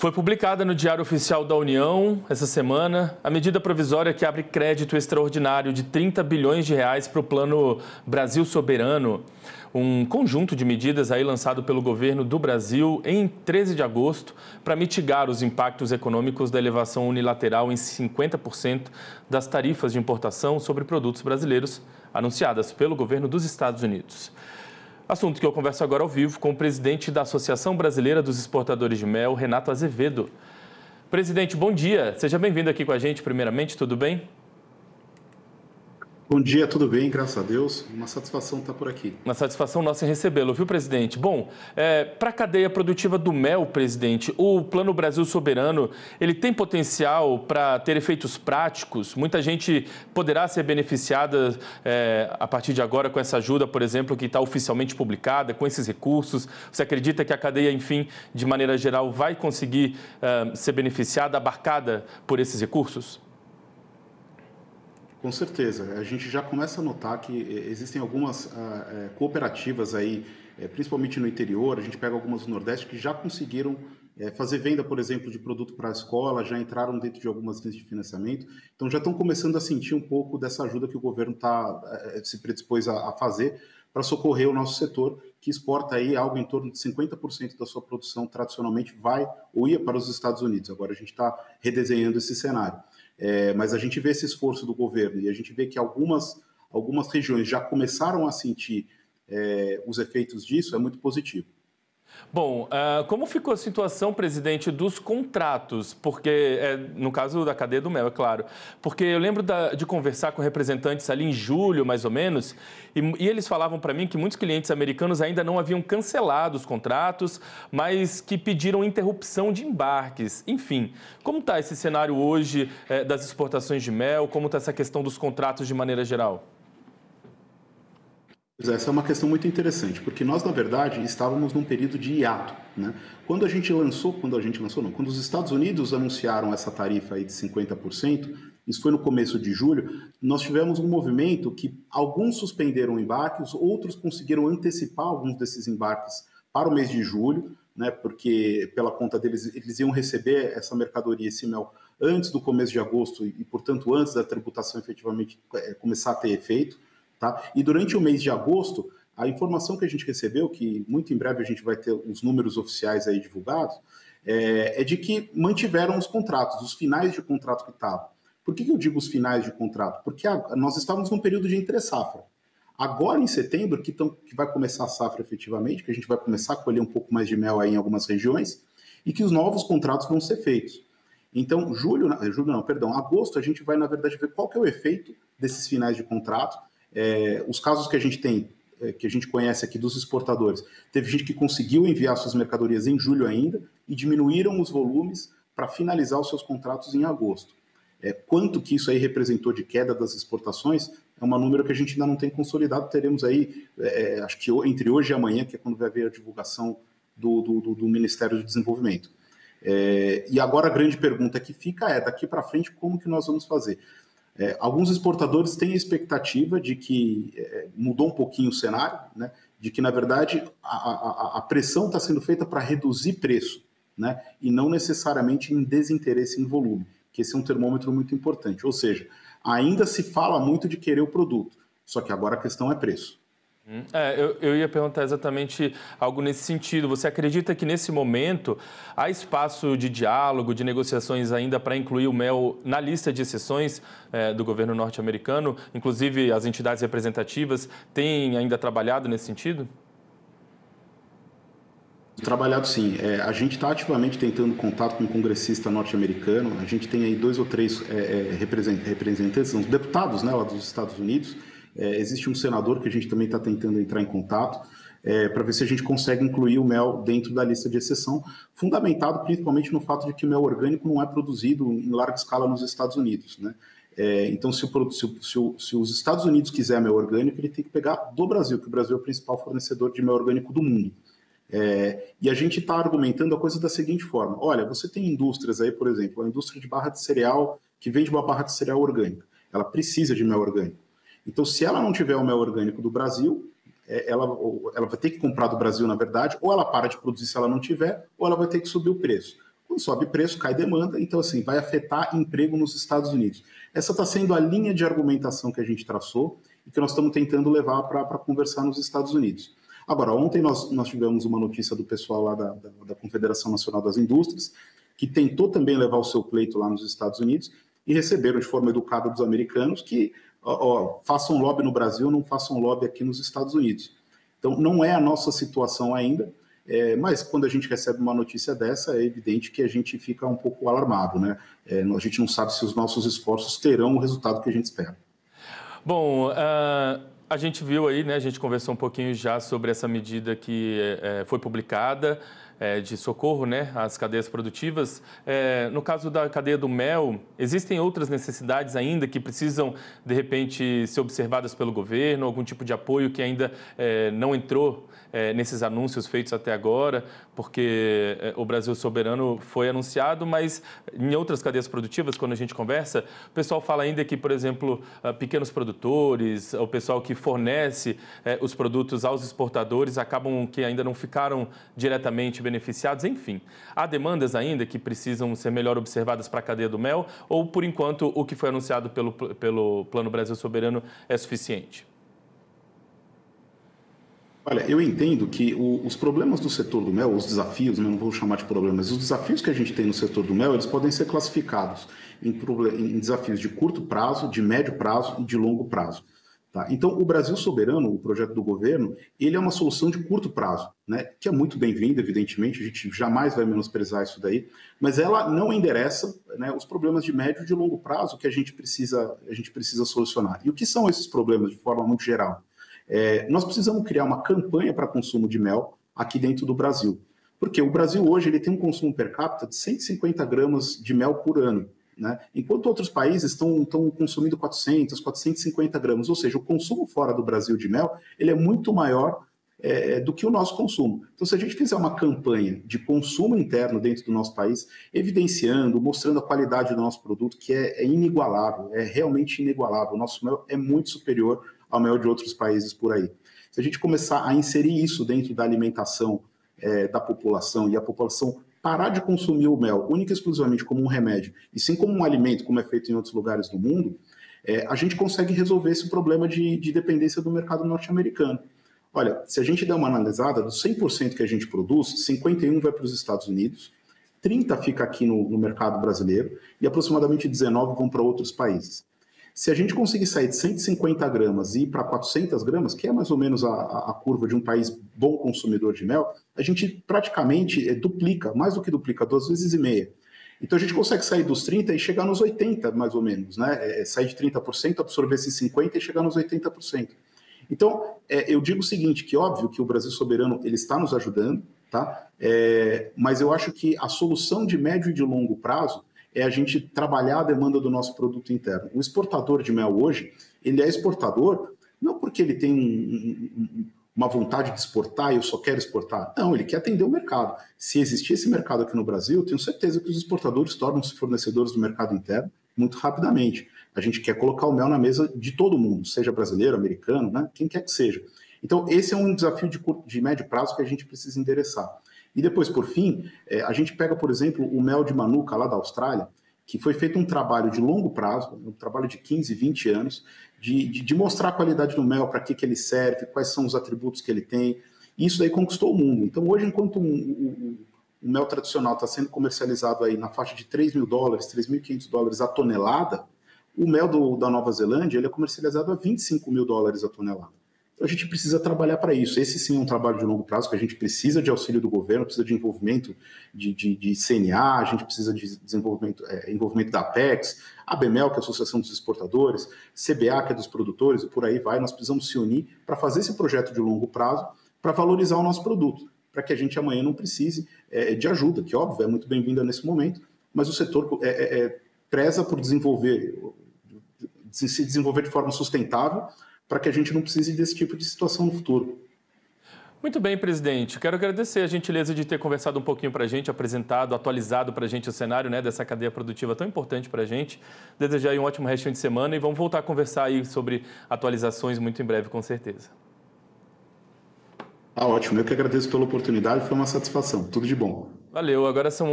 Foi publicada no Diário Oficial da União essa semana a medida provisória que abre crédito extraordinário de 30 bilhões de reais para o Plano Brasil Soberano. Um conjunto de medidas aí lançado pelo governo do Brasil em 13 de agosto para mitigar os impactos econômicos da elevação unilateral em 50% das tarifas de importação sobre produtos brasileiros anunciadas pelo governo dos Estados Unidos. Assunto que eu converso agora ao vivo com o presidente da Associação Brasileira dos Exportadores de Mel, Renato Azevedo. Presidente, bom dia. Seja bem-vindo aqui com a gente, primeiramente, tudo bem? Bom dia, tudo bem, graças a Deus. Uma satisfação estar por aqui. Uma satisfação nossa em recebê-lo, viu, presidente? Bom, para a cadeia produtiva do mel, presidente, o Plano Brasil Soberano, ele tem potencial para ter efeitos práticos? Muita gente poderá ser beneficiada a partir de agora com essa ajuda, por exemplo, que está oficialmente publicada, com esses recursos. Você acredita que a cadeia, enfim, de maneira geral, vai conseguir ser beneficiada, abarcada por esses recursos? Com certeza. A gente já começa a notar que existem algumas cooperativas aí, principalmente no interior, a gente pega algumas do Nordeste, que já conseguiram fazer venda, por exemplo, de produto para a escola, já entraram dentro de algumas linhas de financiamento, então já estão começando a sentir um pouco dessa ajuda que o governo se predispôs a fazer para socorrer o nosso setor, que exporta aí algo em torno de 50% da sua produção tradicionalmente vai ou ia para os Estados Unidos. Agora a gente está redesenhando esse cenário. Mas a gente vê esse esforço do governo e a gente vê que algumas regiões já começaram a sentir os efeitos disso, é muito positivo. Bom, como ficou a situação, presidente, dos contratos? Porque, no caso da cadeia do mel, é claro. Porque eu lembro de conversar com representantes ali em julho, mais ou menos, e eles falavam para mim que muitos clientes americanos ainda não haviam cancelado os contratos, mas que pediram interrupção de embarques. Enfim, como está esse cenário hoje das exportações de mel? Como está essa questão dos contratos de maneira geral? Essa é uma questão muito interessante, porque nós, na verdade, estávamos num período de hiato, né? Quando os Estados Unidos anunciaram essa tarifa aí de 50%, isso foi no começo de julho, nós tivemos um movimento que alguns suspenderam embarques, outros conseguiram antecipar alguns desses embarques para o mês de julho, né? Porque pela conta deles, eles iam receber essa mercadoria, esse mel, antes do começo de agosto e, portanto, antes da tributação efetivamente começar a ter efeito. Tá? E durante o mês de agosto, a informação que a gente recebeu, que muito em breve a gente vai ter os números oficiais aí divulgados, é de que mantiveram os contratos, os finais de contrato que estavam. Por que eu digo os finais de contrato? Porque nós estávamos num período de entre-safra. Agora, em setembro, que vai começar a safra efetivamente, que a gente vai começar a colher um pouco mais de mel aí em algumas regiões, e que os novos contratos vão ser feitos. Então, agosto, a gente vai, na verdade, ver qual que é o efeito desses finais de contrato. Os casos que a gente tem, que a gente conhece aqui dos exportadores, teve gente que conseguiu enviar suas mercadorias em julho ainda e diminuíram os volumes para finalizar os seus contratos em agosto. Quanto que isso aí representou de queda das exportações é um número que a gente ainda não tem consolidado. Teremos aí, acho que entre hoje e amanhã, que é quando vai haver a divulgação do Ministério do Desenvolvimento. E agora a grande pergunta que fica daqui para frente, como que nós vamos fazer? Alguns exportadores têm a expectativa de que mudou um pouquinho o cenário, né? De que, na verdade, a pressão está sendo feita para reduzir preço, né? E não necessariamente em desinteresse em volume, que esse é um termômetro muito importante. Ou seja, ainda se fala muito de querer o produto, só que agora a questão é preço. Eu ia perguntar exatamente algo nesse sentido. Você acredita que nesse momento há espaço de diálogo, de negociações ainda para incluir o mel na lista de exceções do governo norte-americano? Inclusive as entidades representativas têm ainda trabalhado nesse sentido? Trabalhado sim. A gente está ativamente tentando contato com um congressista norte-americano. A gente tem aí 2 ou 3 representantes, os deputados, né, lá dos Estados Unidos. Existe um senador que a gente também está tentando entrar em contato para ver se a gente consegue incluir o mel dentro da lista de exceção, fundamentado principalmente no fato de que o mel orgânico não é produzido em larga escala nos Estados Unidos, né? Então, se os Estados Unidos quiser mel orgânico, ele tem que pegar do Brasil, que o Brasil é o principal fornecedor de mel orgânico do mundo. E a gente está argumentando a coisa da seguinte forma: olha, você tem indústrias aí, por exemplo, a indústria de barra de cereal, que vende uma barra de cereal orgânica, ela precisa de mel orgânico. Então, se ela não tiver o mel orgânico do Brasil, ela vai ter que comprar do Brasil, na verdade, ou ela para de produzir se ela não tiver, ou ela vai ter que subir o preço. Quando Quando sobe preço, cai demanda, então assim, vai afetar emprego nos Estados Unidos. Essa está sendo a linha de argumentação que a gente traçou e que nós estamos tentando levar para conversar nos Estados Unidos. Agora, ontem nós tivemos uma notícia do pessoal lá da Confederação Nacional das Indústrias, que tentou também levar o seu pleito lá nos Estados Unidos e receberam de forma educada dos americanos que façam lobby no Brasil, não façam lobby aqui nos Estados Unidos. Então, não é a nossa situação ainda, mas quando a gente recebe uma notícia dessa, é evidente que a gente fica um pouco alarmado, né? A gente não sabe se os nossos esforços terão o resultado que a gente espera. Bom, a gente viu aí, né, a gente conversou um pouquinho já sobre essa medida que foi publicada, de socorro, né, às cadeias produtivas. No caso da cadeia do mel, existem outras necessidades ainda que precisam, de repente, ser observadas pelo governo, algum tipo de apoio que ainda não entrou nesses anúncios feitos até agora, porque o Brasil Soberano foi anunciado, mas em outras cadeias produtivas, quando a gente conversa, o pessoal fala ainda que, por exemplo, pequenos produtores, o pessoal que fornece os produtos aos exportadores, acabam que ainda não ficaram diretamente beneficiados. Enfim, há demandas ainda que precisam ser melhor observadas para a cadeia do mel, ou, por enquanto, o que foi anunciado pelo Plano Brasil Soberano é suficiente? Olha, eu entendo que os problemas do setor do mel, os desafios, não vou chamar de problemas, os desafios que a gente tem no setor do mel, eles podem ser classificados em desafios de curto prazo, de médio prazo e de longo prazo. Tá? Então, o Brasil Soberano, o projeto do governo, ele é uma solução de curto prazo, né? Que é muito bem-vinda, evidentemente, a gente jamais vai menosprezar isso daí, mas ela não endereça, né, os problemas de médio e de longo prazo que a gente precisa solucionar. E o que são esses problemas de forma muito geral? Nós precisamos criar uma campanha para consumo de mel aqui dentro do Brasil. Porque o Brasil hoje ele tem um consumo per capita de 150 gramas de mel por ano, né? Enquanto outros países estão consumindo 400, 450 gramas. Ou seja, o consumo fora do Brasil de mel ele é muito maior do que o nosso consumo. Então, se a gente fizer uma campanha de consumo interno dentro do nosso país, evidenciando, mostrando a qualidade do nosso produto, que é inigualável, é realmente inigualável. O nosso mel é muito superior ao mel de outros países por aí. Se a gente começar a inserir isso dentro da alimentação da população e a população parar de consumir o mel única e exclusivamente como um remédio, e sim como um alimento, como é feito em outros lugares do mundo, a gente consegue resolver esse problema de dependência do mercado norte-americano. Olha, se a gente der uma analisada, dos 100% que a gente produz, 51% vai para os Estados Unidos, 30% fica aqui no mercado brasileiro e aproximadamente 19% vão para outros países. Se a gente conseguir sair de 150 gramas e ir para 400 gramas, que é mais ou menos a curva de um país bom consumidor de mel, a gente praticamente duplica, mais do que duplica, 2,5 vezes. Então a gente consegue sair dos 30% e chegar nos 80%, mais ou menos, né? Sair de 30%, absorver esses 50% e chegar nos 80%. Então, eu digo o seguinte, que óbvio que o Brasil Soberano ele está nos ajudando, tá? Mas eu acho que a solução de médio e de longo prazo é a gente trabalhar a demanda do nosso produto interno. O exportador de mel hoje, ele é exportador não porque ele tem uma vontade de exportar e eu só quero exportar. Não, ele quer atender o mercado. Se existir esse mercado aqui no Brasil, eu tenho certeza que os exportadores tornam-se fornecedores do mercado interno muito rapidamente. A gente quer colocar o mel na mesa de todo mundo, seja brasileiro, americano, né? Quem quer que seja. Então, esse é um desafio de médio prazo que a gente precisa endereçar. E depois, por fim, a gente pega, por exemplo, o mel de Manuka, lá da Austrália, que foi feito um trabalho de longo prazo, um trabalho de 15, 20 anos, de mostrar a qualidade do mel, para que ele serve, quais são os atributos que ele tem. E isso daí conquistou o mundo. Então, hoje, enquanto o mel tradicional está sendo comercializado aí na faixa de $3.000, $3.500 a tonelada, o mel da Nova Zelândia ele é comercializado a $25.000 a tonelada. Então, a gente precisa trabalhar para isso. Esse sim é um trabalho de longo prazo, que a gente precisa de auxílio do governo, precisa de envolvimento de CNA, a gente precisa de envolvimento da Apex, a ABMEL, que é a Associação dos Exportadores, CBA, que é dos produtores, e por aí vai. Nós precisamos se unir para fazer esse projeto de longo prazo, para valorizar o nosso produto, para que a gente amanhã não precise de ajuda, que óbvio é muito bem-vinda nesse momento, mas o setor preza por se desenvolver de forma sustentável, para que a gente não precise desse tipo de situação no futuro. Muito bem, presidente. Quero agradecer a gentileza de ter conversado um pouquinho para a gente, apresentado, atualizado para a gente o cenário, né, dessa cadeia produtiva tão importante para a gente. Desejar aí um ótimo restinho de semana e vamos voltar a conversar aí sobre atualizações muito em breve, com certeza. Ótimo. Eu que agradeço pela oportunidade, foi uma satisfação. Tudo de bom. Valeu. Agora são